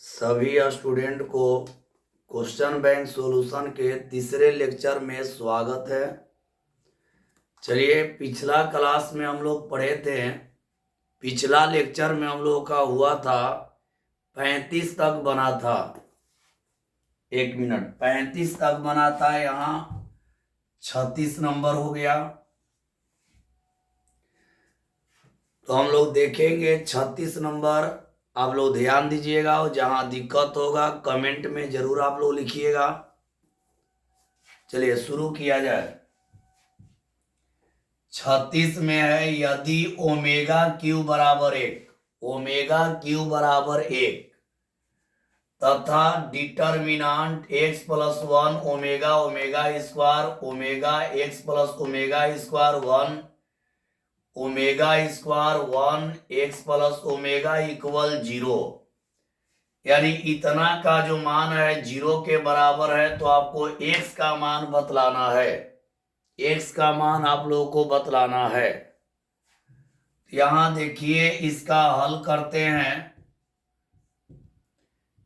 सभी स्टूडेंट को question bank solution के तीसरे लेक्चर में स्वागत है। चलिए, पिछला क्लास में हम लोग पढ़े थे। पिछला लेक्चर में हम लोग का हुआ था 35 तक बना था। 1 मिनट, 35 तक बना था। यहाँ 36 नंबर हो गया। तो हम लोग देखेंगे 36 नंबर। आप लोग ध्यान दीजिएगा और जहां दिक्कत होगा कमेंट में जरूर आप लोग लिखिएगा। चलिए शुरू किया जाए। 36 में है, यदि ओमेगा क्यू बराबर 1 तथा determinant x plus 1 omega omega square omega x plus omega square 1 omega square 1 x plus omega equal 0, यानी इतना का जो मान है 0 के बराबर है, तो आपको x का मान बतलाना है। x का मान आप लोगों को बतलाना है। यहां देखिए, इसका हल करते हैं।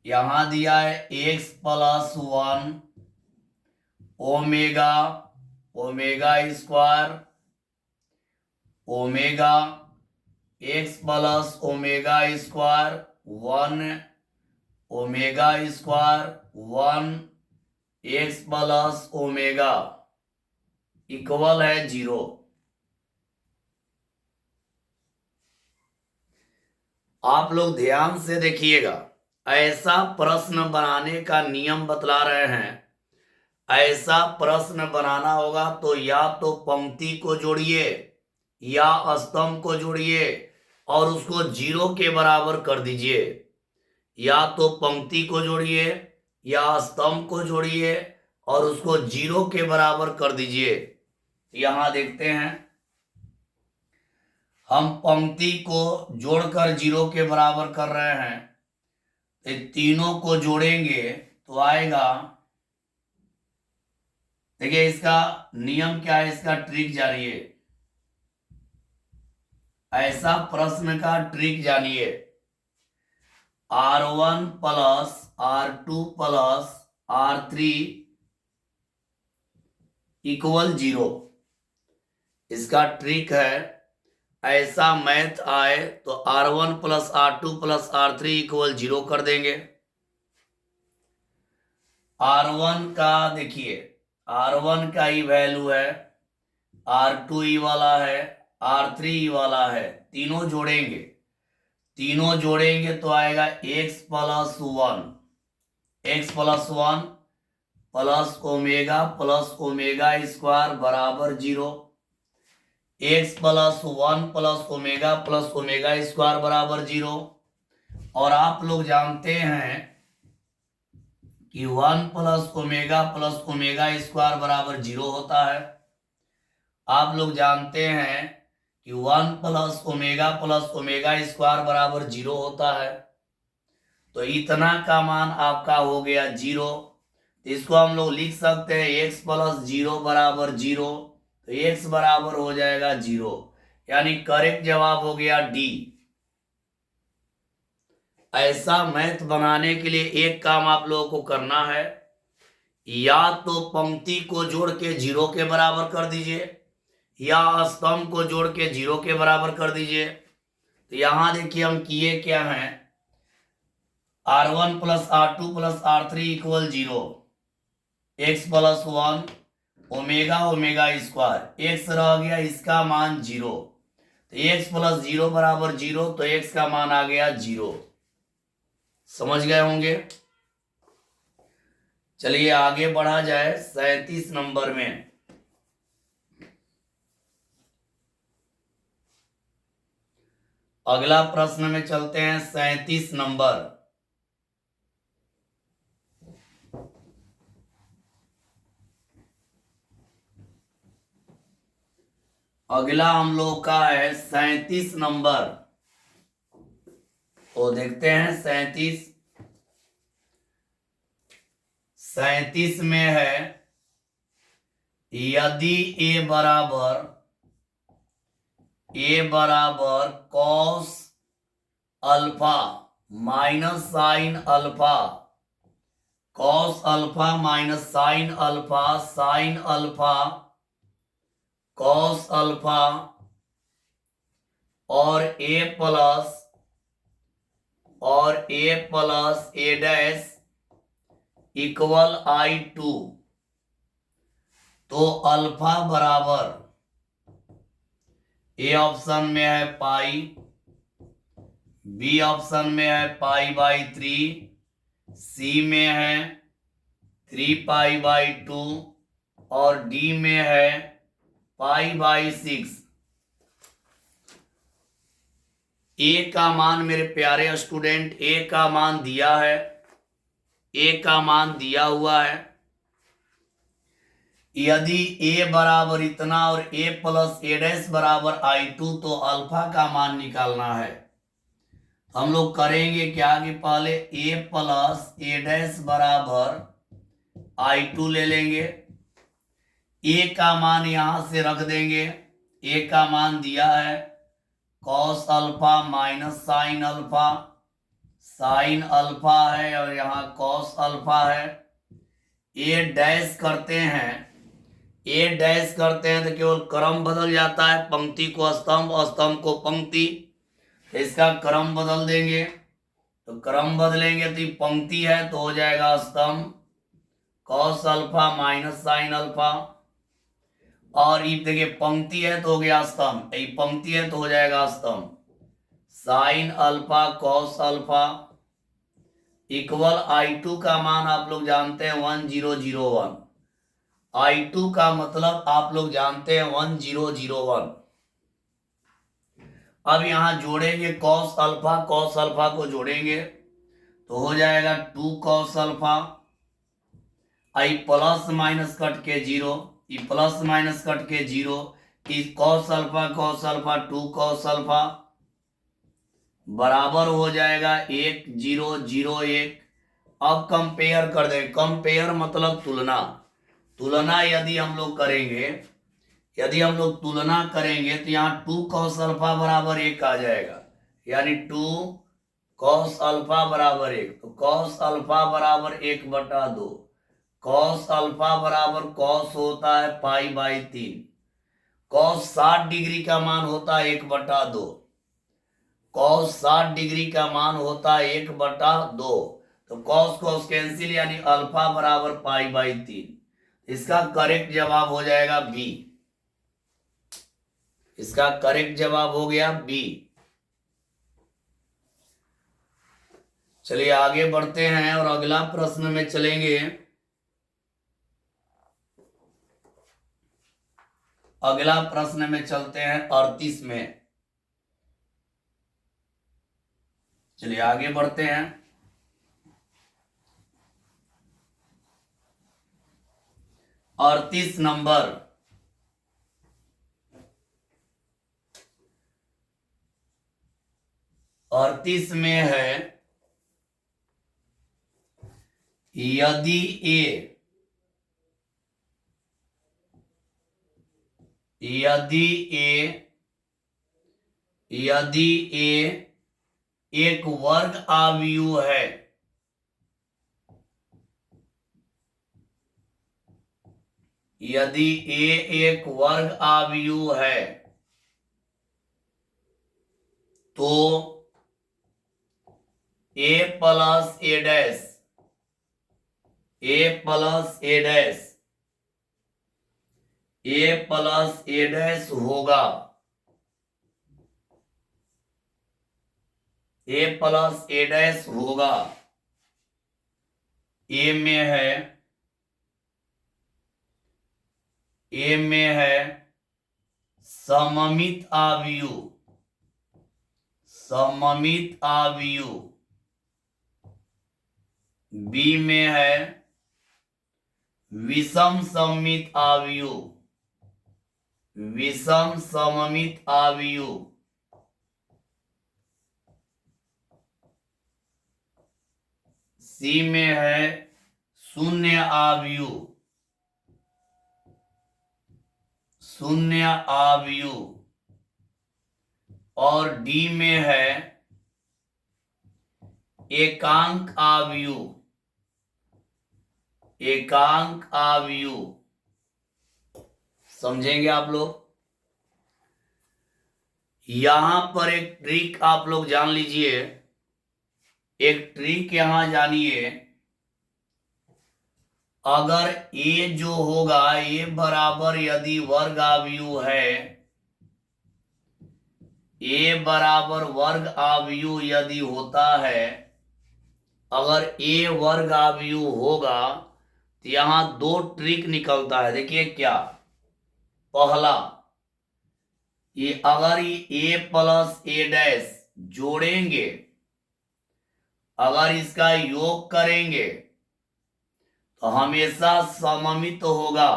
यहां दिया है x plus 1 omega omega square omega x plus omega square 1 omega square 1 x plus omega equal है 0। आप लोग ध्यान से देखिएगा, ऐसा प्रश्न बनाने का नियम बतला रहे हैं। ऐसा प्रश्न बनाना होगा तो या तो पंक्ति को जोड़िए या स्तंभ को जोड़िए और उसको 0 के बराबर कर दीजिए। या तो पंक्ति को जोड़िए या स्तंभ को जोड़िए और उसको 0 के बराबर कर दीजिए। यहां देखते हैं, हम पंक्ति को जोड़कर 0 के बराबर कर रहे हैं। तो तीनों को जोड़ेंगे तो आएगा। देखिए, इसका नियम क्या है, इसका ट्रिक जानिए। ऐसा प्रश्न का ट्रिक जानिए। R1 plus R2 plus R3 equal 0। इसका ट्रिक है, ऐसा मैथ आए तो R1 plus R2 plus R3 equal 0 कर देंगे। R1 का देखिए, R1 का ही वैल्यू है, R2 ई वाला है, R3 ई वाला है। तीनों जोड़ेंगे तो आएगा x plus 1 plus omega square बराबर 0। x plus 1 plus omega square बराबर 0। और आप लोग जानते हैं कि 1 प्लस ओमेगा स्क्वायर बराबर 0 होता है। आप लोग जानते हैं कि 1 प्लस ओमेगा स्क्वायर बराबर 0 होता है। तो इतना का मान आपका हो गया 0। तो इसको हम लोग लिख सकते हैं x प्लस 0 बराबर 0। तो x बराबर हो जाएगा 0, यानी करेक्ट जवाब हो गया डी। ऐसा मैथ बनाने के लिए एक काम आप लोगों को करना है, या तो पंक्ति को जोड़ के 0 के बराबर कर दीजिए या स्तंभ को जोड़ के 0 के बराबर कर दीजिए। तो यहां देखिए, हम किए क्या हैं, R1 plus R2 plus R3 equal 0, x plus 1 omega square, x रह गया, इसका मान 0। तो x प्लस 0 बराबर 0, तो x का मान आ गया 0। समझ गए होंगे। चलिए आगे बढ़ा जाए 37 नंबर में। अगला प्रश्न में चलते हैं। 37 नंबर, अगला हम लोग का है 37 नंबर। तो देखते हैं 37 में है, यदि a बराबर cos alpha minus sine alpha, cos alpha minus sine alpha, sine alpha cos alpha और ए प्लस ए डैश इक्वल I2। तो अल्फा बराबर ए ऑप्शन में है पाई, बी ऑप्शन में है पाई/3, सी में है 3π/2 और डी में है π/6। ए का मान मेरे प्यारे स्टूडेंट, ए का मान दिया है, ए का मान दिया हुआ है। यदि a बराबर इतना और a प्लस ए डैश बराबर I2 तो अल्फा का मान निकालना है। हम लोग करेंगे क्या कि पहले a प्लस ए डैश बराबर I2 ले लेंगे, a का मान यहां से रख देंगे, a का मान दिया है cos alpha minus sine alpha, sine alpha है और यहाँ कॉस अल्फा है। ए डैश करते हैं, ए डैश करते हैं तो केवल क्रम बदल जाता है, पंक्ति को स्तंभ और स्तंभ को पंक्ति, तो इसका क्रम बदल देंगे। तो क्रम बदलेंगे तो ये पंक्ति है तो हो जाएगा स्तंभ cos alpha minus sine alpha, और ये देखिए पंक्ति है तो हो गया स्तंभ, ये पंक्ति है तो हो जाएगा स्तंभ sine alpha cos alpha equal I2 का मान आप लोग जानते हैं 1001। I2 का मतलब आप लोग जानते हैं 1001। अब यहां जोड़ेंगे कॉस अल्फा को जोड़ेंगे तो हो जाएगा 2 कॉस अल्फा, आई प्लस माइनस कट के 0, ई प्लस माइनस कट के 0, इस कॉस अल्फा 2 कॉस अल्फा बराबर हो जाएगा 1 0 0 1। अब कंपेयर कर दें, कंपेयर मतलब तुलना, तुलना यदि हम लोग करेंगे, यदि हम लोग तुलना करेंगे तो यहाँ 2 कॉस अल्फा बराबर 1 आ जाएगा, यानी 2 कॉस अल्फा बराबर 1। तो कॉस अल्फा बराबर 1/2, कॉस अल्फा बराबर कॉस होता है π/3, कॉस 60 डिग्री का मान होता है 1/2, कॉस 60 डिग्री का मान होता है 1/2। तो कॉस कॉस कैंसिल यानी अल्फा बराबर π/3। इसका करेक्ट जवाब हो जाएगा बी, इसका करेक्ट जवाब हो गया बी। चलिए आगे बढ़ते हैं और अगला प्रश्न में चलेंगे। अगला प्रश्न में चलते हैं 38 में। चलिए आगे बढ़ते हैं। 38 नंबर, अड़तीस में है यदि ए एक वर्ग आव्यूह है, यदि ए एक वर्ग आव्यूह है तो ए प्लस ए डैश, ए प्लस ए डैश, ए प्लस ए डैश होगा, ए प्लस ए डैश होगा। ए में है सममित आव्यूह, सममित आव्यूह। बी में है विषम सममित आव्यूह, विषम सममित आव्यूह। सी में है शून्य आव्यूह, शून्य आव्यूह। और डी में है एकांक आव्यूह, एकांक आव्यूह समझेंगे आप लोग। यहां पर एक ट्रिक आप लोग जान लीजिए, एक ट्रिक यहां जानिए। अगर ए जो होगा ए बराबर यदि वर्ग आव्यूह है, ए बराबर वर्ग आव्यूह यदि होता है, अगर ए वर्ग आव्यूह होगा तो यहां दो ट्रिक निकलता है। देखिए क्या, पहला ये अगर ए प्लस ए डैश जोड़ेंगे, अगर इसका योग करेंगे तो हमेशा सममित होगा,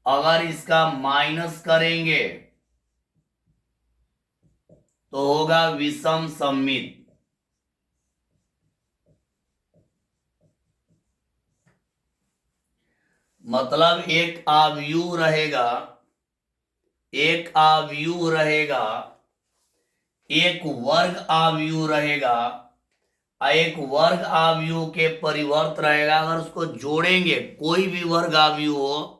अगर इसका माइनस करेंगे तो होगा विषम सममित। मतलब एक आव्यूह रहेगा, एक आव्यूह रहेगा, एक वर्ग आव्यूह रहेगा, एक वर्ग आव्यूह के परिवर्त रहेगा। अगर उसको जोड़ेंगे, कोई भी वर्ग आव्यूह हो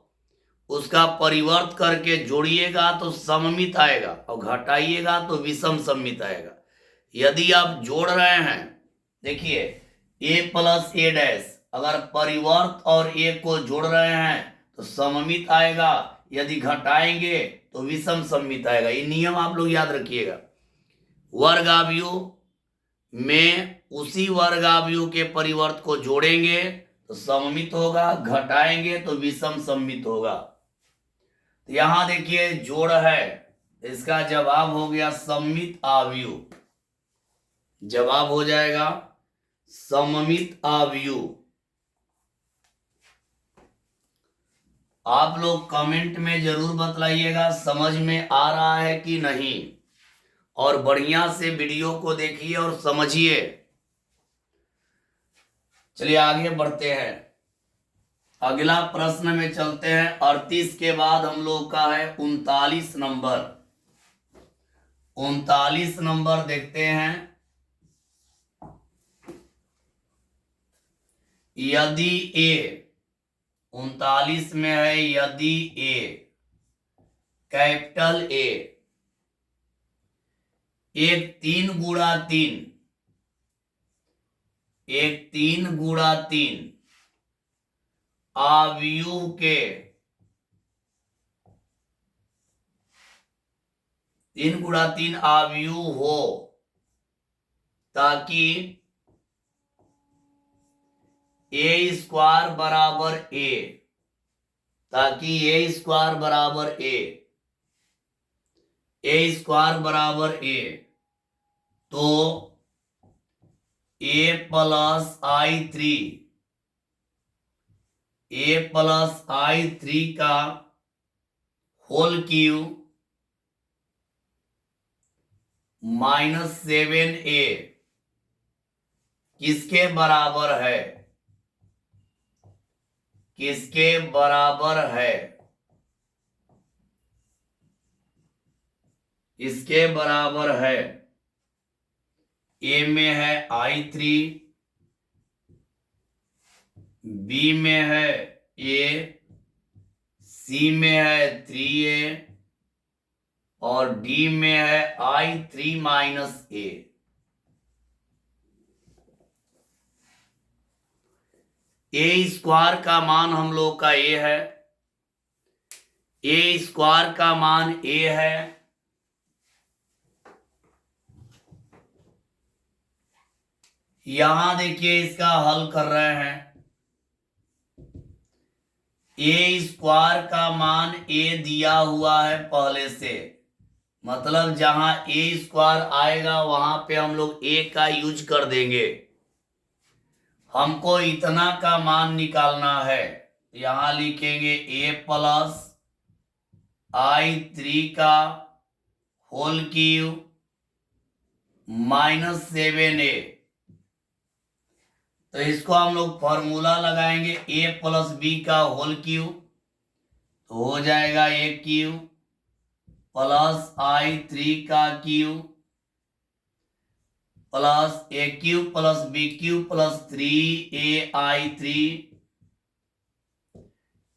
उसका परिवर्त करके जोड़िएगा तो सममित आएगा और घटाइएगा तो विषम सममित आएगा। यदि आप जोड़ रहे हैं, देखिए ए प्लस ए डैश, अगर परिवर्त और ए को जोड़ रहे हैं तो सममित आएगा, यदि घटाएंगे तो विषम सममित आएगा। ये नियम आप लोग याद रखिएगा। वर्ग आव्यूह में उसी वर्ग आव्यूह के परिवर्त को जोड़ेंगे तो सममित होगा, घटाएंगे तो विषम सममित होगा। तो यहां देखिए जोड़ है, इसका जवाब हो गया सममित आव्यूह, जवाब हो जाएगा सममित आव्यूह। आप लोग कमेंट में जरूर बतलाइएगा समझ में आ रहा है कि नहीं, और बढ़िया से वीडियो को देखिए और समझिए। चलिए आगे बढ़ते हैं, अगला प्रश्न में चलते हैं। 38 के बाद हम लोग का है 39 नंबर। 39 नंबर देखते हैं। यदि ए, 39 में है यदि ए, कैपिटल ए, एक 3 गुणा 3, एक 3 गुणा 3 आव्यूह के, 3 गुणा 3 आव्यूह हो, ताकि ए स्क्वायर बराबर ए, ताकि ए स्क्वायर बराबर ए, ए स्क्वायर बराबर ए, तो ए plus I three, A plus I three का होल क्यूब -7a किसके बराबर है, किसके बराबर है, इसके बराबर है। ए में है I3, बी में है ए, सी में है 3a और डी में है I3 माइनस ए। ए स्क्वायर का मान हम लोग का ए है, ए स्क्वायर का मान ए है, यहां देखिए इसका हल कर रहे हैं। ए स्क्वायर का मान ए दिया हुआ है पहले से, मतलब जहां ए स्क्वायर आएगा वहां पे हम लोग ए का यूज कर देंगे। हमको इतना का मान निकालना है, यहां लिखेंगे ए प्लस I3 का होल क्यूब -7a। तो इसको हम लोग फॉर्मूला लगाएंगे, a प्लस बी का होल क्यूब, तो हो जाएगा a क्यूब प्लस I3 का cube plus A cube plus B cube plus 3ai3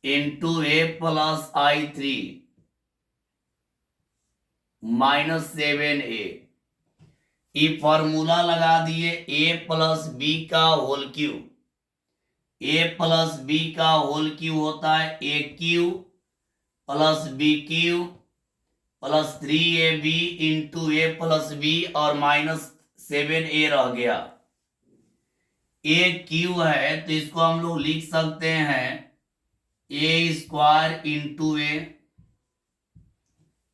into A plus i3 minus 7a। ये फॉर्मूला लगा दिए a प्लस बी का whole cube. a plus B का होल क्यूब होता है A cube plus B cube plus 3ab into A plus B और minus 7a रह गया। ए क्यू है तो इसको हम लोग लिख सकते हैं ए स्क्वायर इंटू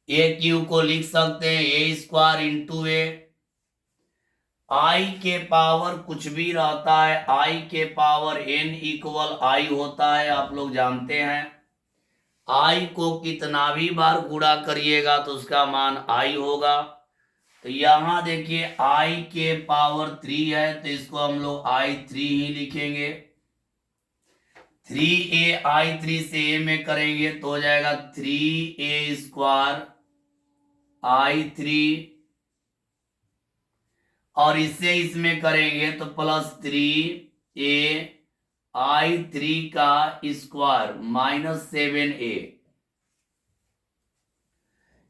ए क्यू को लिख सकते हैं ए स्क्वायर इंटू ए। आई के पावर कुछ भी रहता है, आई के पावर n इक्वल आई होता है, आप लोग जानते हैं। आई को कितना भी बार गुणा करिएगा तो उसका मान आई होगा। तो यहां देखिए आई के पावर 3 है तो इसको हम लोग i3 ही लिखेंगे। 3ai3 से a में करेंगे तो हो जाएगा 3a स्क्वायर i3 और इससे इसमें करेंगे तो प्लस 3ai3 का स्क्वायर माइनस 7a।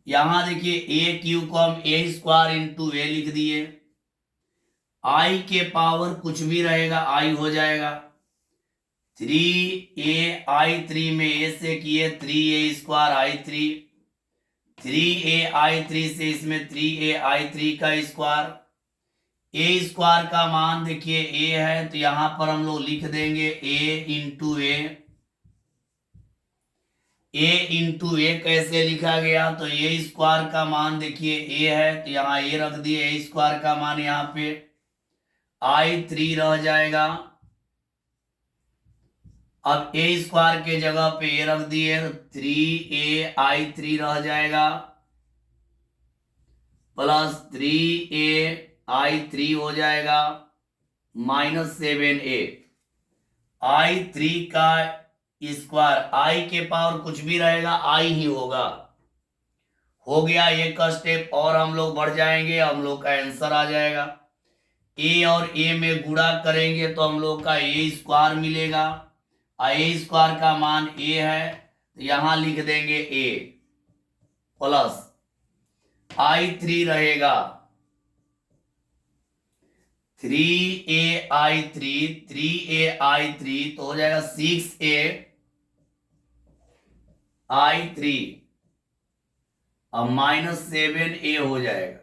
यहां देखिए ए क्यू को हम ए स्क्वायर इंटू ए लिख दिए। आई के पावर कुछ भी रहेगा आई हो जाएगा। 3ai3 में ए से किए 3a स्क्वायर i3, 3ai3 से इसमें 3ai3 का स्क्वायर। ए स्क्वायर का मान देखिए ए है तो यहां पर हम लोग लिख देंगे ए इंटू ए कैसे लिखा गया तो ए स्क्वायर का मान देखिए ए है तो यहाँ ए रख दिए। ए स्क्वायर का मान यहाँ पे i3 रह जाएगा। अब ए स्क्वायर के जगह पे ए रख दिए तो 3ai3 रह जाएगा प्लस 3ai3 हो जाएगा माइनस 7a। i3 का स्क्वायर आई के पावर कुछ भी रहेगा आई ही होगा। हो गया एक स्टेप और हम लोग बढ़ जाएंगे, हम लोग का आंसर आ जाएगा। ए और ए में गुणा करेंगे तो हम लोग का ए स्क्वायर मिलेगा। ए स्क्वायर का मान ए है तो यहां लिख देंगे ए प्लस i3 रहेगा 3ai3 तो हो जाएगा 6ai3 अब माइनस 7a हो जाएगा।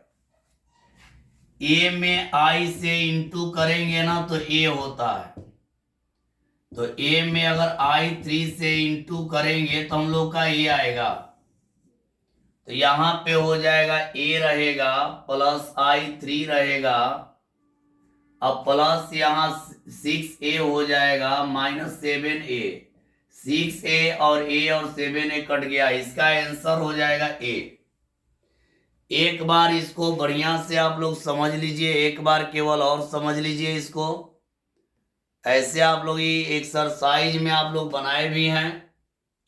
ए में आई से इंटू करेंगे ना तो ए होता है, तो ए में अगर i3 से इंटू करेंगे तो हम लोग का ए आएगा। तो यहां पे हो जाएगा ए रहेगा प्लस i3 रहेगा। अब प्लस यहाँ 6a हो जाएगा माइनस 7a। 6a और a और 7a कट गया, इसका आंसर हो जाएगा a। एक बार इसको बढ़िया से आप लोग समझ लीजिए, एक बार केवल और समझ लीजिए इसको। ऐसे आप लोग ये एक्सरसाइज में आप लोग बनाए भी हैं,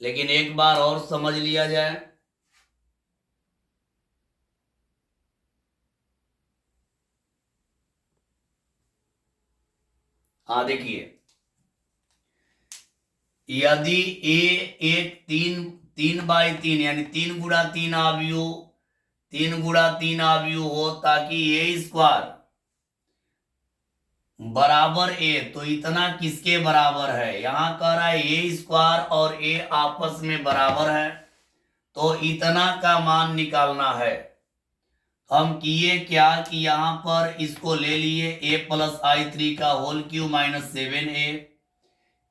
लेकिन एक बार और समझ लिया जाए। हाँ देखिए, यदि ए एक 3/3 यानी 3 गुणा 3 अवयव 3 गुणा 3 अवयव हो ताकि ए स्क्वायर बराबर ए, तो इतना किसके बराबर है? यहां कह रहा है ए स्क्वायर और ए आपस में बराबर है, तो इतना का मान निकालना है। हम किए क्या कि यहां पर इसको ले लिए a प्लस i3 का whole cube minus 7a।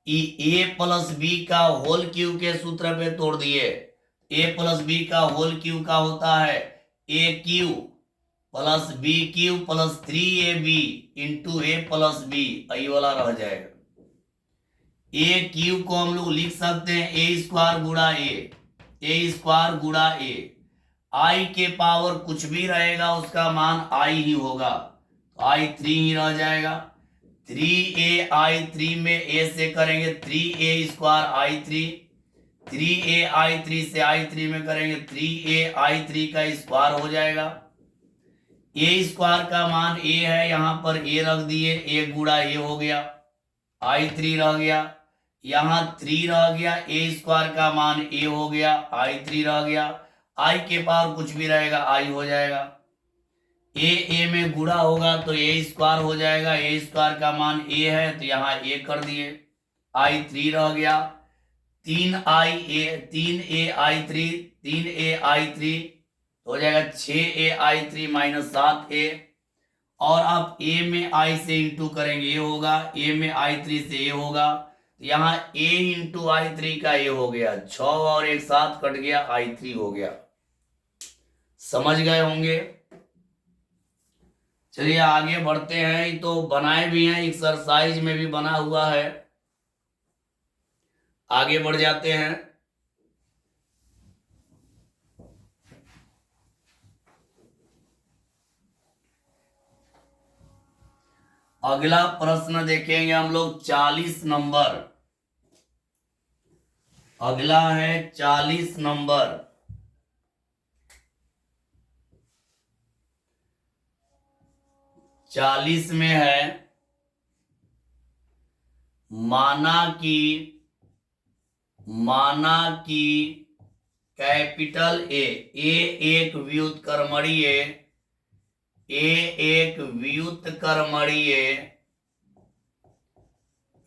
A plus B का होल क्यूब के सूत्र पे तोड़ दिए। a प्लस बी का होल क्यूब का होता है a cube plus B cube plus 3ab into A plus B, ये वाला रह जाएगा। a क्यूब को हम लोग लिख सकते हैं a स्क्वायर गुणा ए स्क्वायर गुणा ए। आई के पावर कुछ भी रहेगा उसका मान आई ही होगा, तो i3 ही रह जाएगा। 3ai3 में a से करेंगे 3a स्क्वायर i3, 3ai3 से i3 में करेंगे 3ai3 का स्क्वायर हो जाएगा। ए स्क्वायर का मान ए है, यहां पर ए रख दिए, ए गुड़ा ए हो गया, I3 रह गया, यहां 3 रह गया, ए स्क्वायर का मान ए हो गया, I3 रह गया, आई के पावर कुछ भी रहेगा आई हो जाएगा, ए में गुड़ा होगा तो ए स्क्वायर हो जाएगा, ए स्क्वायर का मान ए है तो यहाँ ए कर दिए, I3 रह गया, 3A I3 हो जाएगा 6A माइनस 7A, और आप ए में आई से इंटू करेंगे ये होगा, ए में I3 से ए होगा, तो यहाँ ए इंटू I3 का ए हो गया 6 और एक साथ कट गया I3 हो गया। समझ गए होंगे। चलिए आगे बढ़ते हैं, तो बनाए भी हैं, एक्सरसाइज में भी बना हुआ है, आगे बढ़ जाते हैं। अगला प्रश्न देखेंगे हम लोग 40 नंबर, अगला है 40 नंबर। चालीस में है, माना कि कैपिटल ए एक व्युत्क्रमणीय, एक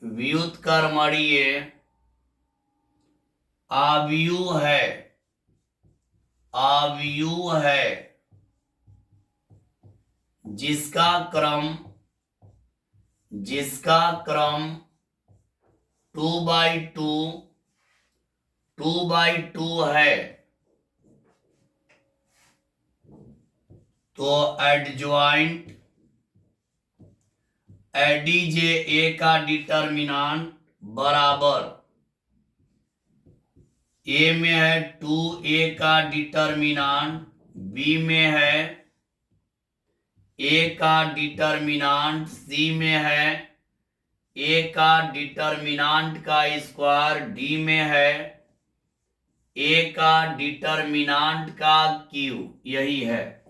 व्युत्क्रमणीय आव्यूह है जिसका क्रम 2/2 है, तो एडजॉइंट एडीजे ए का डिटर्मिनांट बराबर, ए में है 2A का डिटर्मिनांट, बी में है ए का डिटर्मिनांट, सी में है ए का डिटर्मिनांट का स्क्वायर, डी में है ए का डिटर्मिनांट का क्यू, यही है।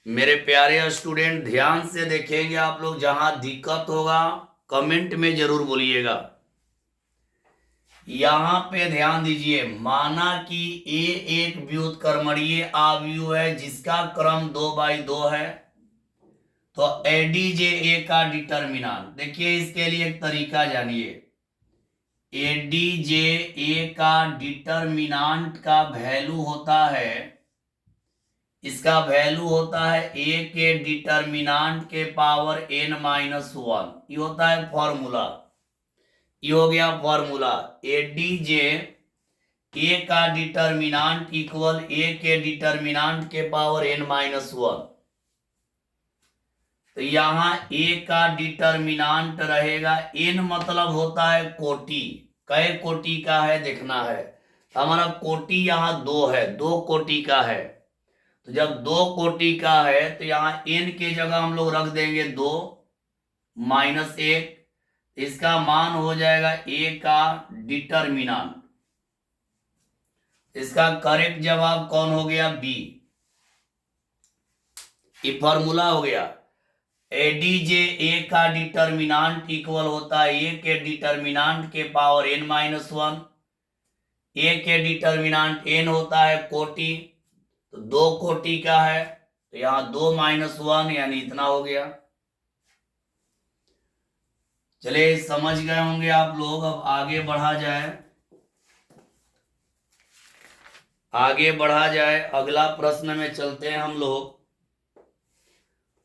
मेरे प्यारे स्टूडेंट ध्यान से देखेंगे आप लोग, जहां दिक्कत होगा कमेंट में जरूर बोलिएगा। यहां पे ध्यान दीजिए, माना कि ए एक व्युत्क्रमणीय आव्यूह है जिसका क्रम 2/2 है, तो एडीजे ए का डिटर्मिनांट, देखिए इसके लिए एक तरीका जानिए, एडीजे ए का डिटर्मिनांट का वैल्यू होता है, इसका वैल्यू होता है ए के डिटर्मिनांट के पावर n-1, ये होता है फॉर्मूला, ये हो गया फॉर्मूला, एडीजे ए का डिटर्मिनांट इक्वल ए के डिटर्मिनांट के पावर n-1, तो यहां ए का डिटर्मिनांट रहेगा, n मतलब होता है कोटि, कै कोटि का है देखना है, तो हमारा कोटि यहाँ 2 है, 2 कोटि का है, तो जब 2 कोटि का है तो यहाँ n के जगह हम लोग रख देंगे 2 - 1, इसका मान हो जाएगा ए का डिटर्मिनांट, इसका करेक्ट जवाब कौन हो गया, बी। ये फॉर्मूला हो गया, एडीजे ए का डिटर्मिनांट इक्वल होता है ए के डिटर्मिनांट के पावर n-1, ए के डिटर्मिनांट n होता है कोटि, तो 2 कोटि का है, तो यहाँ 2 - 1 यानी इतना हो गया। चलिए समझ गए होंगे आप लोग, अब आगे बढ़ा जाए, अगला प्रश्न में चलते हैं हम लोग।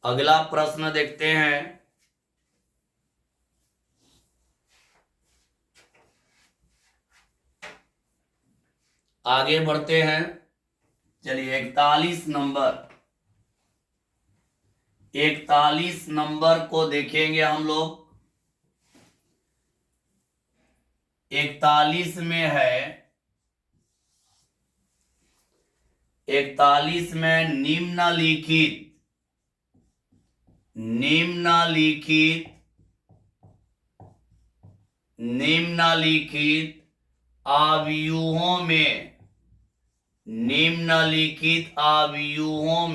अगला प्रश्न देखते हैं, आगे बढ़ते हैं। चलिए 41 नंबर को देखेंगे हम लोग। 41 में है, 41 में निम्नलिखित आव्यूहों में निम्नलिखित आव्यूहों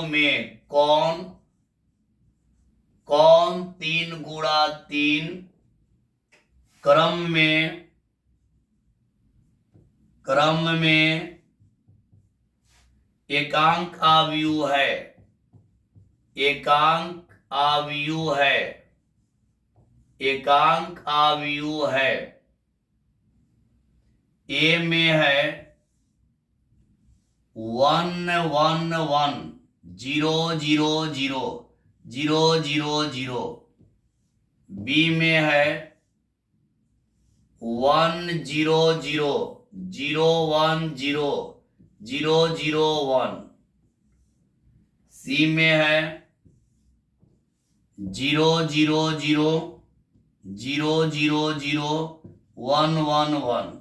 में कौन 3 × 3 क्रम में एकांक आव्यूह है। ए में है 1 1 1 0 0 0 0 0 0। बी में है 1 0 0 0 1 0 0 0 1। सी में है 0 0 0 0 0 0 1 1 1।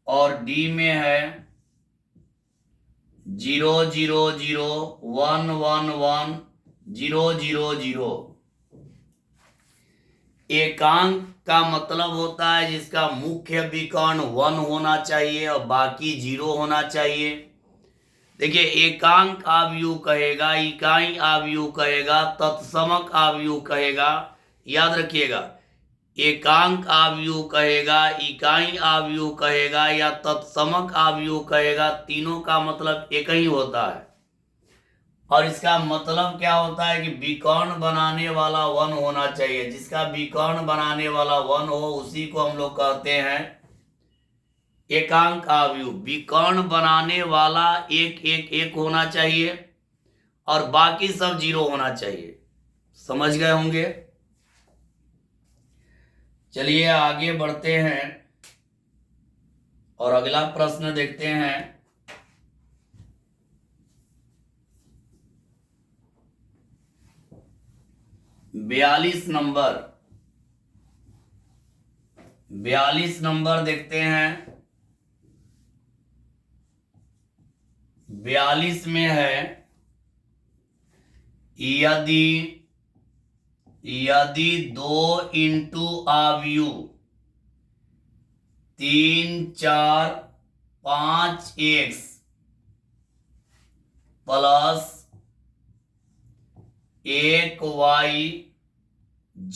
और डी में है 0 0 0 1 1 1 0 0 0। एकांक का मतलब होता है जिसका मुख्य विकर्ण 1 होना चाहिए और बाकी 0 होना चाहिए। देखिए, एकांक आव्यूह कहेगा, इकाई आव्यूह कहेगा, तत्समक आव्यूह कहेगा। याद रखिएगा, एकांक आव्यूह कहेगा, इकाई आव्यूह कहेगा या तत्समक आव्यूह कहेगा, तीनों का मतलब एक ही होता है। और इसका मतलब क्या होता है कि विकर्ण बनाने वाला 1 होना चाहिए। जिसका विकर्ण बनाने वाला 1 हो उसी को हम लोग कहते हैं एकांक आव्यूह। विकर्ण बनाने वाला 1 1 1 होना चाहिए और बाकी सब 0 होना चाहिए। समझ गए होंगे। चलिए आगे बढ़ते हैं और अगला प्रश्न देखते हैं। बयालीस नंबर देखते हैं। 42 में है यदि 2 × आव्यूह 3 4 5 x प्लस 1 y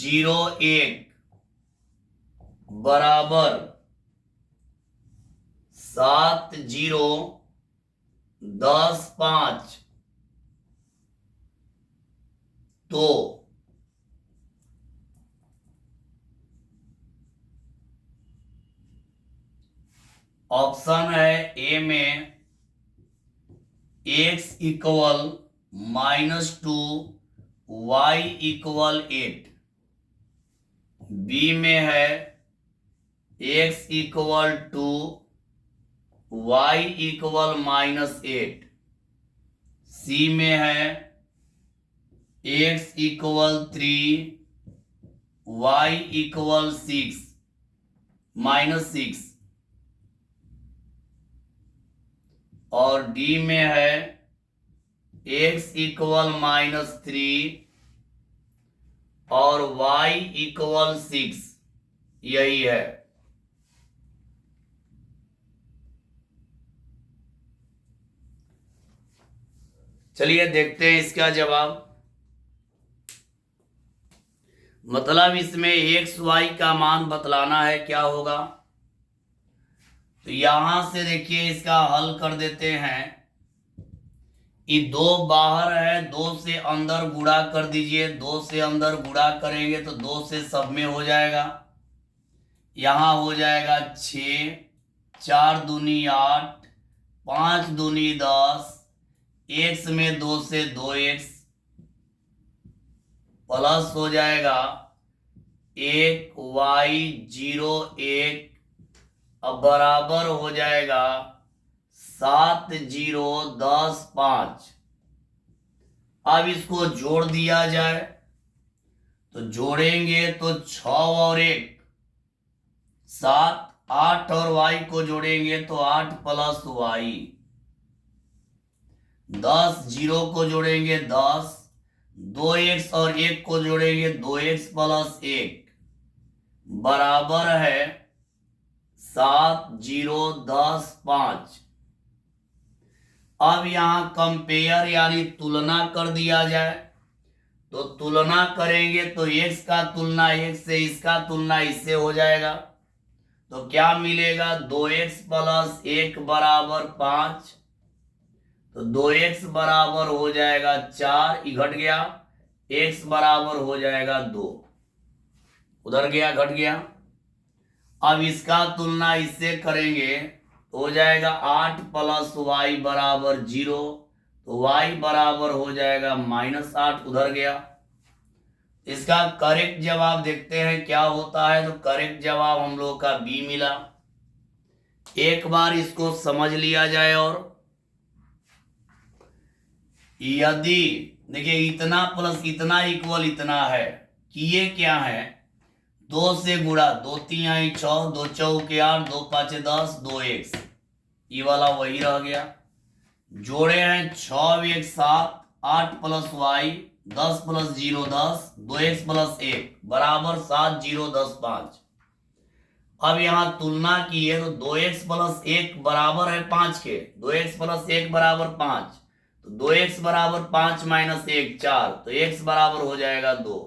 0 1 बराबर 7 0 10 5 तो ऑप्शन है ए में x = -2 y = 8। बी में है x = 2 y = -8। सी में है x = 3 y = 6 -6। और डी में है x = -3 और y = 6। यही है। चलिए देखते हैं इसका जवाब। मतलब इसमें x y का मान बतलाना है, क्या होगा। तो यहां से देखिए इसका हल कर देते हैं। ये 2 बाहर है, 2 से अंदर गुणा कर दीजिए। 2 से अंदर गुणा करेंगे तो 2 से सब में हो जाएगा। यहां हो जाएगा 6 4 दूनी 8 5 दूनी 10 x में 2 से 2x प्लस हो जाएगा 1 y 0 1 अब बराबर हो जाएगा 7 0 10 5। अब इसको जोड़ दिया जाए तो जोड़ेंगे तो 6 और 1 7 8 और y को जोड़ेंगे तो 8 + y। 10 0 को जोड़ेंगे 10 2x और 1 को जोड़ेंगे 2x + 1 बराबर है 7 0 10 5। अब यहां कंपेयर यानी तुलना कर दिया जाए, तो तुलना करेंगे तो x का तुलना x से, इसका तुलना इससे हो जाएगा। तो क्या मिलेगा, 2x प्लस 1 बराबर 5। तो 2x बराबर हो जाएगा 4, ये घट गया, x बराबर हो जाएगा 2, उधर गया, घट गया। अब इसका तुलना इससे करेंगे तो हो जाएगा 8 प्लस वाई बराबर 0। तो y बराबर हो जाएगा -8, उधर गया। इसका करेक्ट जवाब देखते हैं क्या होता है। तो करेक्ट जवाब हम लोग का बी मिला। एक बार इसको समझ लिया जाए। और यदि देखिए इतना प्लस इतना इक्वल इतना है, किए क्या है, 2 से गुणा, 2 3 6, 2 चौके 8, 2 5 10, 2x, ये वाला वही रह गया। जोड़े हैं 6 1 7, 8 plus Y, 10 plus 0 10, 2x plus 1 बराबर 7 0 10 5। अब यहां तुलना की है तो 2x प्लस 1 बराबर है 5 के, 2x प्लस 1 बराबर 5। तो 2x बराबर 5 माइनस 1 4, तो x बराबर हो जाएगा 2।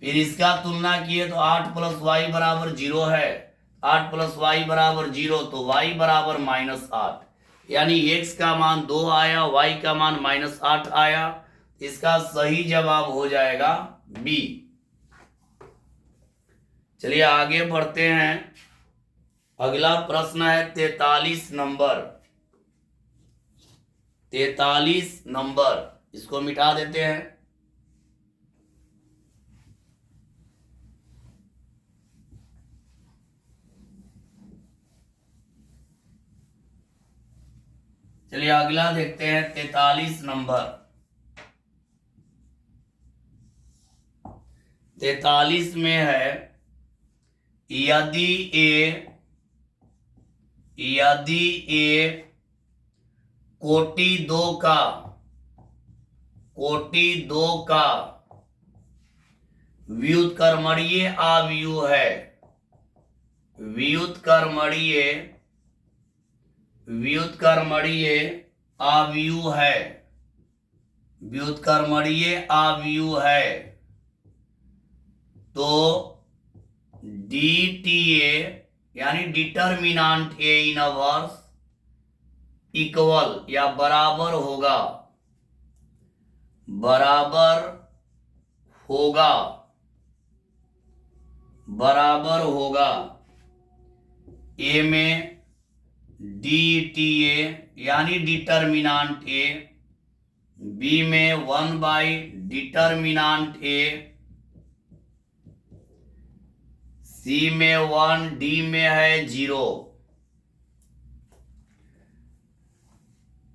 फिर इसका तुलना किए तो 8 प्लस वाई बराबर 0 है, 8 प्लस वाई बराबर 0, तो y बराबर -8, यानी x का मान 2 आया, y का मान -8 आया। इसका सही जवाब हो जाएगा बी। चलिए आगे बढ़ते हैं। अगला प्रश्न है 43 नंबर। 43 नंबर, इसको मिटा देते हैं। चलिए अगला देखते हैं 43 नंबर। 43 में है यदि ए कोटि 2 का व्युत्क्रमणीय अवयव है, व्युत्क्रमणीय अवयव है, व्युत्क्रमणीय अवयव है, तो DTA यानी डिटर्मिनांट ए इनवर्स इक्वल या बराबर होगा, बराबर होगा ए में DTA यानी डिटर्मिनांट ए, बी में 1 बाई डिटर्मिनांट ए, सी में 1, डी में है 0।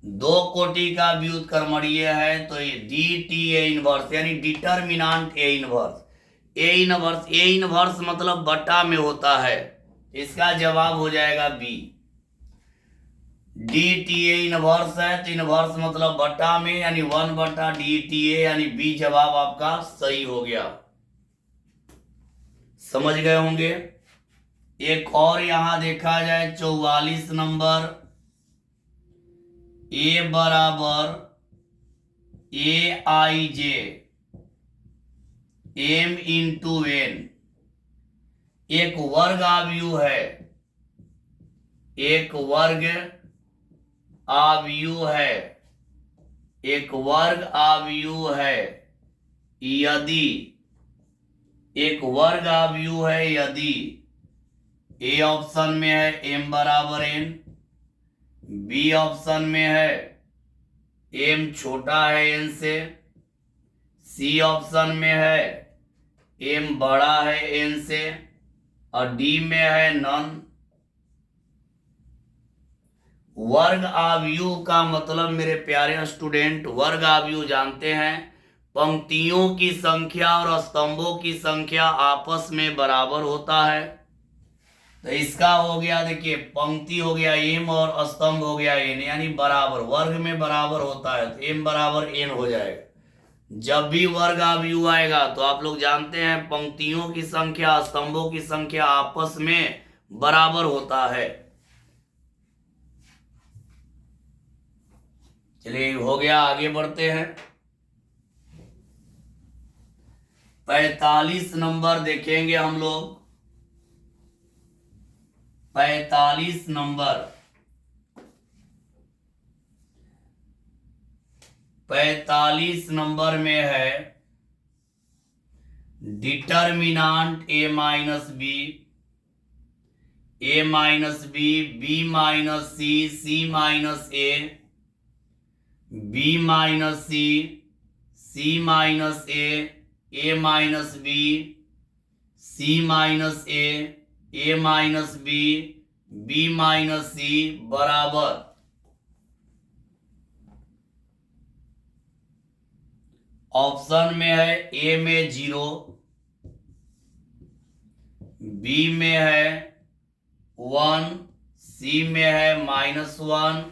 दो कोटि का व्युत्क्रमणीय है तो ये DTA इनवर्स यानी determinant A inverse. A inverse मतलब बटा में होता है, इसका जवाब हो जाएगा बी। DTA इनवर्स है तो इनवर्स मतलब बटा में, यानी 1/DTA, यानी बी जवाब आपका सही हो गया। समझ गए होंगे। एक और यहां देखा जाए 44 नंबर। ए बराबर AIJ M इंटू N एक वर्ग अवयव है, एक वर्ग अवयव है, एक वर्ग अवयव है यदि, एक वर्ग अवयव है यदि ए ऑप्शन में है m बराबर n, बी ऑप्शन में है m छोटा है n से, सी ऑप्शन में है m बड़ा है n से, और डी में है नन। वर्ग अवयव का मतलब मेरे प्यारे स्टूडेंट, वर्ग अवयव जानते हैं पंक्तियों की संख्या और स्तंभों की संख्या आपस में बराबर होता है। तो इसका हो गया, देखिए पंक्ति हो गया m और स्तंभ हो गया n, यानी बराबर, वर्ग में बराबर होता है तो m बराबर n हो जाएगा। जब भी वर्ग अवयव आएगा तो आप लोग जानते हैं पंक्तियों की संख्या स्तंभों की संख्या आपस में बराबर होता है। चलिए हो गया, आगे बढ़ते हैं। 45 नंबर देखेंगे हम लोग। 45 नंबर, 45 नंबर में है determinant a minus B, a minus B, b minus C, c minus A, b minus C, c minus A minus B, c minus A minus B minus C बराबर ऑप्शन में है ए में 0, बी में है 1, सी में है -1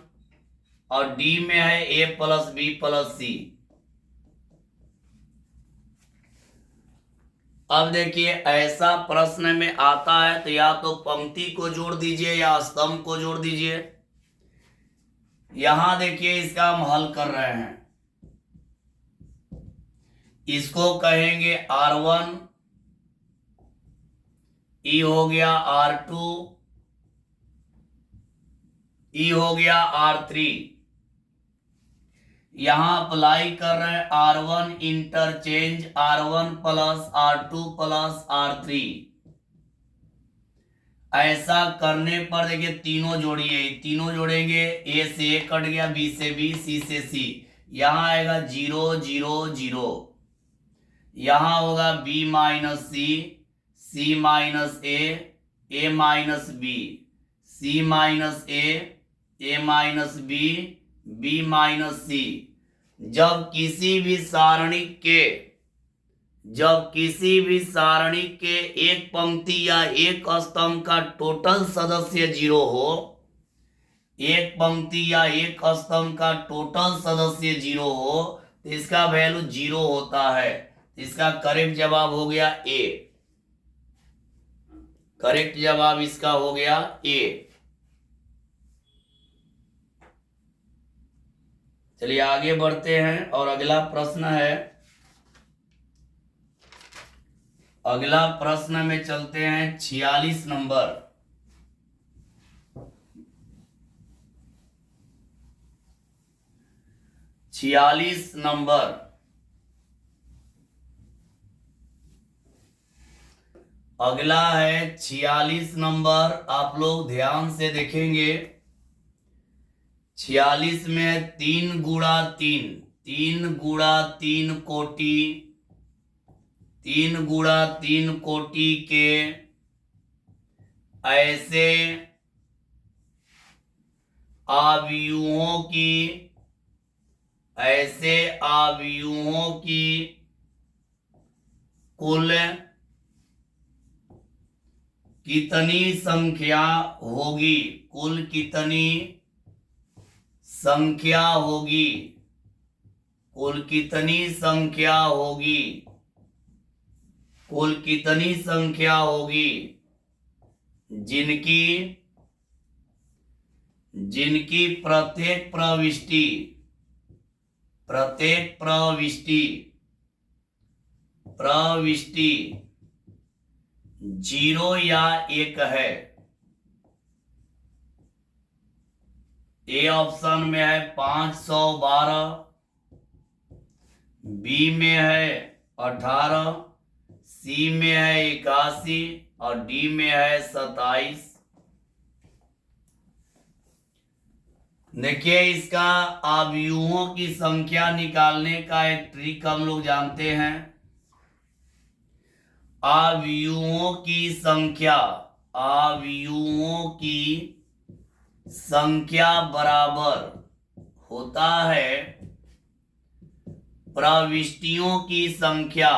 और डी में है ए प्लस बी प्लस सी। अब देखिए ऐसा प्रश्न में आता है तो या तो पंक्ति को जोड़ दीजिए या स्तंभ को जोड़ दीजिए। यहां देखिए इसका हम हल कर रहे हैं, इसको कहेंगे R1, ई हो गया R2, ई हो गया R3। यहां अप्लाई कर रहे हैं R1 interchange R1 plus R2 plus R3। ऐसा करने पर देखिए तीनों जोड़िए, तीनों जोड़ेंगे, ए से ए कट गया, बी से बी, सी से सी, यहां आएगा 0 0 0। यहां होगा B minus C minus A minus B, C minus A minus B minus सी। जब किसी भी सारणी के एक पंक्ति या एक स्तंभ का टोटल सदस्य 0 हो, एक पंक्ति या एक स्तंभ का टोटल सदस्य 0 हो तो इसका वैल्यू 0 होता है। इसका करेक्ट जवाब हो गया ए। करेक्ट जवाब इसका हो गया ए। चलिए आगे बढ़ते हैं और अगला प्रश्न है। अगला प्रश्न में चलते हैं 46 नंबर। अगला है 46 नंबर, आप लोग ध्यान से देखेंगे। 46 में 3 गुणा 3 कोटि, 3 गुणा 3 कोटि के ऐसे आव्यूहों की कुल कितनी संख्या होगी? कुल कितनी संख्या होगी? कुल कितनी संख्या होगी? कुल कितनी संख्या होगी जिनकी प्रत्येक प्रविष्टि 0 या 1 है। ए ऑप्शन में है 512, बी में है 18, सी में है 81 और डी में है 27। देखिए इसका आव्यूहों की संख्या निकालने का एक ट्रिक हम लोग जानते हैं। आव्यूहों की संख्या बराबर होता है प्रविष्टियों की संख्या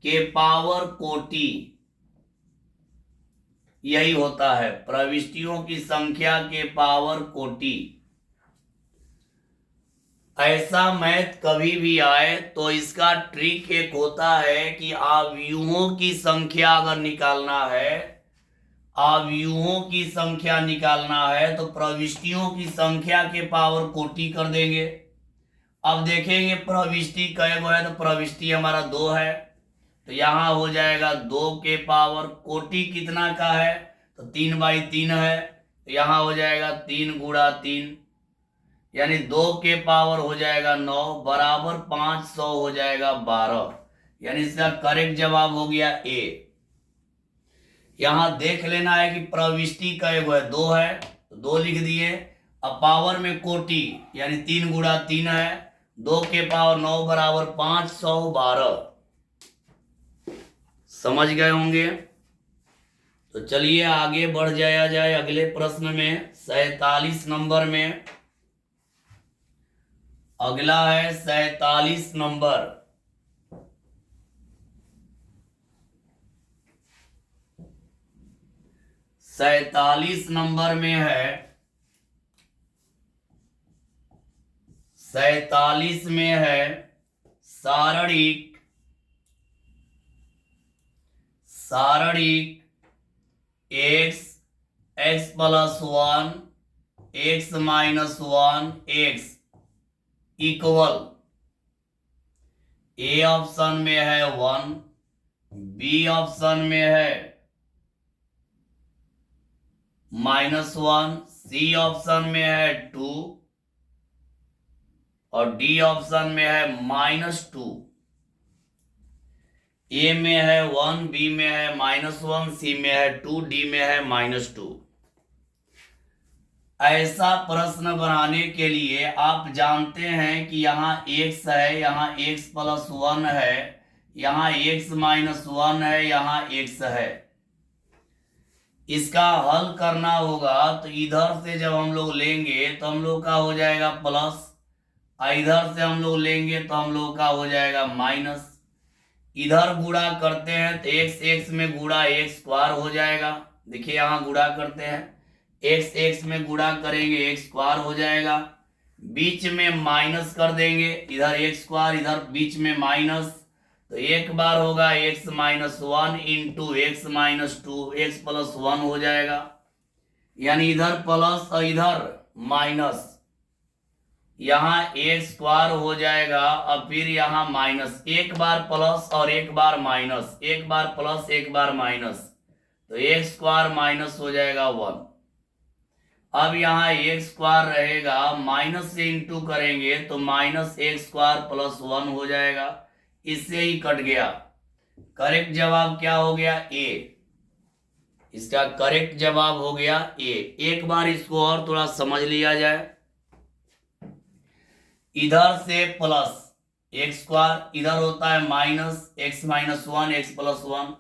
के पावर कोटि। यही होता है प्रविष्टियों की संख्या के पावर कोटि। ऐसा मैथ कभी भी आए तो इसका ट्रिक एक होता है कि अवयवों की संख्या अगर निकालना है, अवयवों की संख्या निकालना है तो प्रविष्टियों की संख्या के पावर कोटि कर देंगे। अब देखेंगे प्रविष्टि कै गो है, तो प्रविष्टि हमारा 2 है, तो यहां हो जाएगा 2 के पावर कोटि कितना का है, तो 3/3 है, तो यहां हो जाएगा 3 गुणा 3, यानी 2 के पावर हो जाएगा 9 बराबर 500 हो जाएगा 12, यानी इसका करेक्ट जवाब हो गया ए। यहां देख लेना है कि प्रविष्टि का एक है 2 है, तो 2 लिख दिए। अब पावर में कोटि यानी 3 गुणा 3 है, 2 के पावर 9 बराबर 512, समझ गए होंगे। तो चलिए आगे बढ़ जाया जाए अगले प्रश्न में 47 नंबर में। अगला है 47 नंबर। सैतालीस नंबर में है, 47 में है सारणिक X X plus 1 X minus 1 X equal, A option में है 1, बी ऑप्शन में है -1, सी ऑप्शन में है 2 और डी ऑप्शन में है -2। ए में है 1, बी में है -1, सी में है 2, डी में है -2। ऐसा प्रश्न बनाने के लिए आप जानते हैं कि यहाँ x है, यहाँ x प्लस 1 है, यहाँ x माइनस 1 है, यहाँ x है। इसका हल करना होगा तो इधर से जब हम लोग लेंगे तो हम लोग का हो जाएगा प्लस, इधर से हम लोग लेंगे तो हम लोग का हो जाएगा माइनस। इधर गुणा करते हैं तो एक्स एक्स में गुणा एक्स स्क्वायर हो जाएगा। देखिए यहाँ गुणा करते हैं, एक्स एक्स में गुणा करेंगे एक्स स्क्वायर हो जाएगा, बीच में माइनस कर देंगे, इधर एक्स स्क्वायर इधर बीच में माइनस, तो एक बार होगा x minus 1 into x minus 2, x plus 1 हो जाएगा, यानी इधर प्लस और इधर माइनस, यहाँ एक्स स्क्वायर हो जाएगा और फिर यहाँ माइनस, एक बार प्लस और एक बार माइनस, एक बार प्लस एक बार माइनस, तो एक्स स्क्वायर माइनस हो जाएगा 1। अब यहाँ एक्स स्क्वायर रहेगा, माइनस से इंटू करेंगे तो माइनस एक्स स्क्वायर प्लस 1 हो जाएगा, इससे ही कट गया। करेक्ट जवाब क्या हो गया? ए। इसका करेक्ट जवाब हो गया ए। एक बार इसको और थोड़ा समझ लिया जाए। इधर से प्लस एक्स स्क्वायर, इधर होता है minus x minus 1 x plus 1,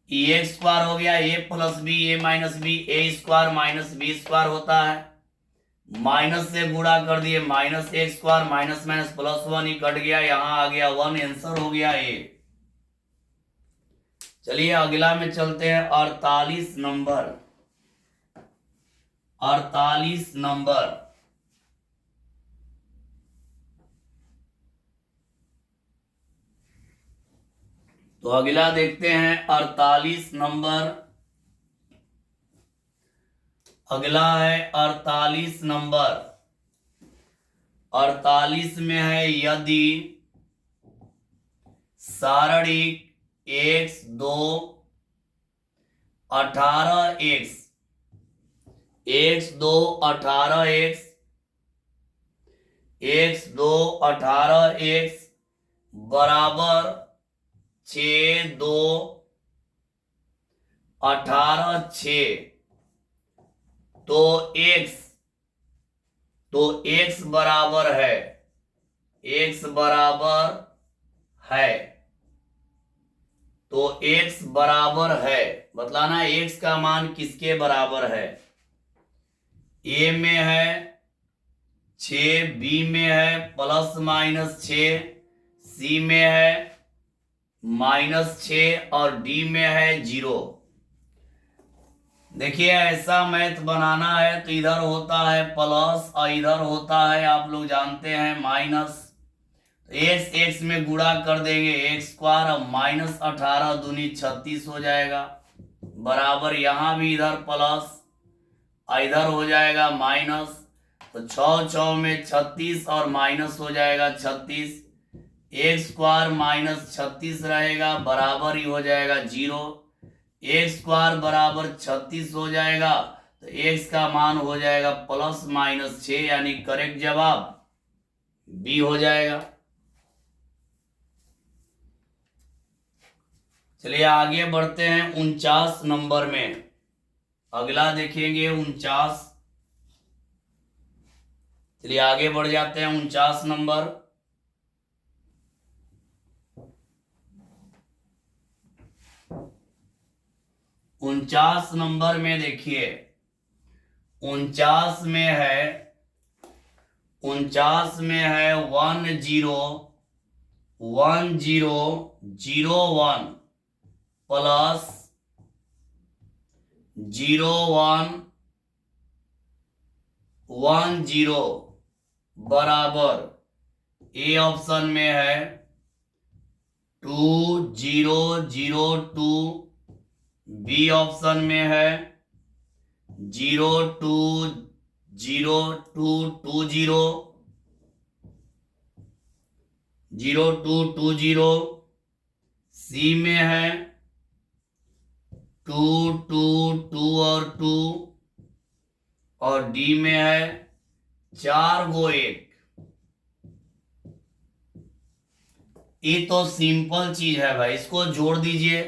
ए स्क्वायर हो गया ए प्लस बी, ए माइनस बी, ए स्क्वायर माइनस बी स्क्वायर होता है, माइनस से गुणा कर दिए minus x square, minus minus plus 1 ही कट गया, यहां आ गया 1, आंसर हो गया ए। चलिए अगला में चलते हैं 48 नंबर। 48 नंबर, तो अगला देखते हैं 48 नंबर। अगला है 48 नंबर। 48 में है यदि सारणिक x 2 18x, x 2 18x, x 2 18x बराबर 6 2 18 6, तो x बराबर है, x बराबर है, तो x बराबर है, बतलाना x का मान किसके बराबर है। a में है 6, b में है प्लस माइनस 6, c में है -6 और d में है 0। देखिए ऐसा मैथ बनाना है तो इधर होता है प्लस और इधर होता है आप लोग जानते हैं माइनस। तो एक्स एक्स में गुणा कर देंगे एक्स स्क्वायर और माइनस 18 दूनी 36 हो जाएगा बराबर यहाँ भी इधर प्लस और इधर हो जाएगा माइनस। तो 6 में 36 और माइनस हो जाएगा 36। एक्स स्क्वायर माइनस 36 रहेगा बराबर ही हो जाएगा 0। एक्स स्क्वायर बराबर 36 हो जाएगा तो एक्स का मान हो जाएगा प्लस माइनस 6 यानी करेक्ट जवाब बी हो जाएगा। चलिए आगे बढ़ते हैं 49 नंबर में। अगला देखेंगे 49। चलिए आगे बढ़ जाते हैं 49 नंबर। उनचास नंबर में देखिए 49 में है 101001 प्लस 0110 बराबर ए ऑप्शन में है 2002, बी ऑप्शन में है 0220, सी में है 222 और 2 और डी में है 4 गो 1। ये तो सिंपल चीज है भाई, इसको जोड़ दीजिए।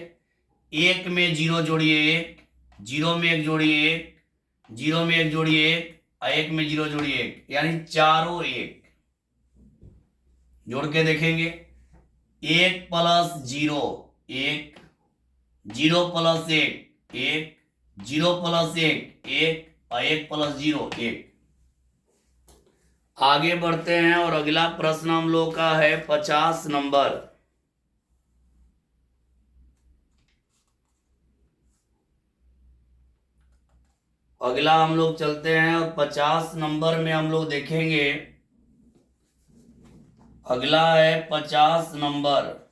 1 में 0 जोड़िए 1, 0 में 1 जोड़िए 1, 0 में 1 जोड़िए 1 और 1 में 0 जोड़िए 1 यानी चारों 1 जोड़ के देखेंगे। 1 प्लस 0 1, 0 प्लस 1 1, 0 प्लस 1 1 और 1 प्लस 0 1। आगे बढ़ते हैं और अगला प्रश्न हम लोग का है 50 नंबर। अगला हम लोग चलते हैं और 50 नंबर में हम लोग देखेंगे। अगला है 50 नंबर।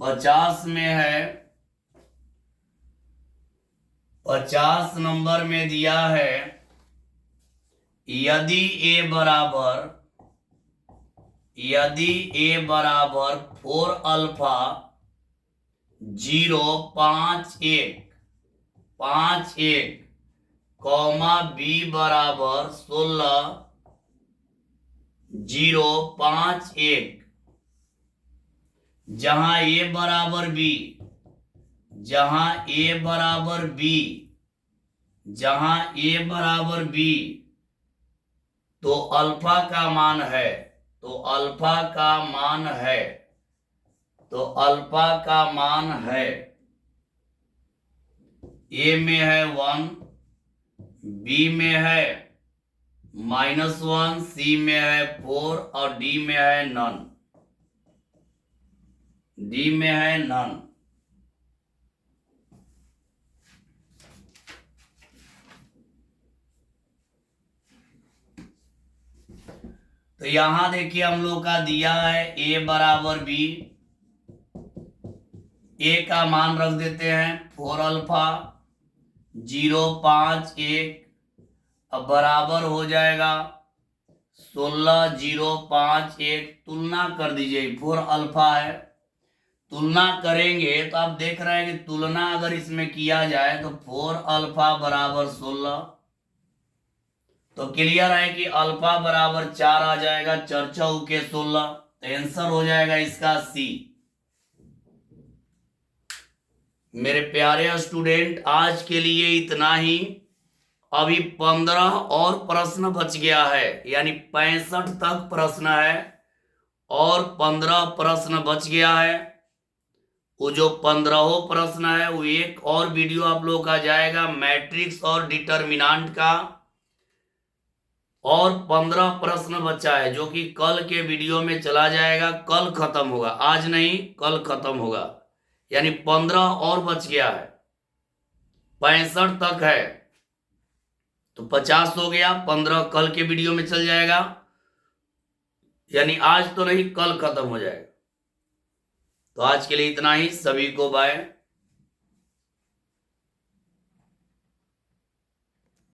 50 में है 50 नंबर में दिया है यदि ए बराबर 4 अल्फा 0 5 1 कॉमा बी बराबर 16 0 5 1 जहां ए बराबर बी तो अल्फा का मान है ए में है 1, बी में है -1, सी में है 4 और डी में है नन। तो यहां देखिए हम लोग का दिया है ए बराबर बी। ए का मान रख देते हैं 4 अल्फा 0 5 1 अब बराबर हो जाएगा 16 0 5 1। तुलना कर दीजिए 4 अल्फा है, तुलना करेंगे तो आप देख रहे हैं कि तुलना अगर इसमें किया जाए तो 4 अल्फा बराबर 16 तो क्लियर है कि अल्फा बराबर 4 आ जाएगा। 4 चौके 16 तो आंसर हो जाएगा इसका सी। मेरे प्यारे स्टूडेंट आज के लिए इतना ही। अभी 15 और प्रश्न बच गया है यानी 65 तक प्रश्न है और 15 प्रश्न बच गया है। वो जो 15 प्रश्न है वो एक और वीडियो आप लोग का जाएगा मैट्रिक्स और डिटर्मिनेंट का, और 15 प्रश्न बचा है जो कि कल के वीडियो में चला जाएगा। कल खत्म होगा, आज नहीं, कल खत्म होगा। यानी 15 और बच गया है, 65 तक है, तो 50 हो गया। 15 कल के वीडियो में चल जाएगा, यानी आज तो नहीं, कल खत्म हो जाएगा। तो आज के लिए इतना ही। सभी को बाय।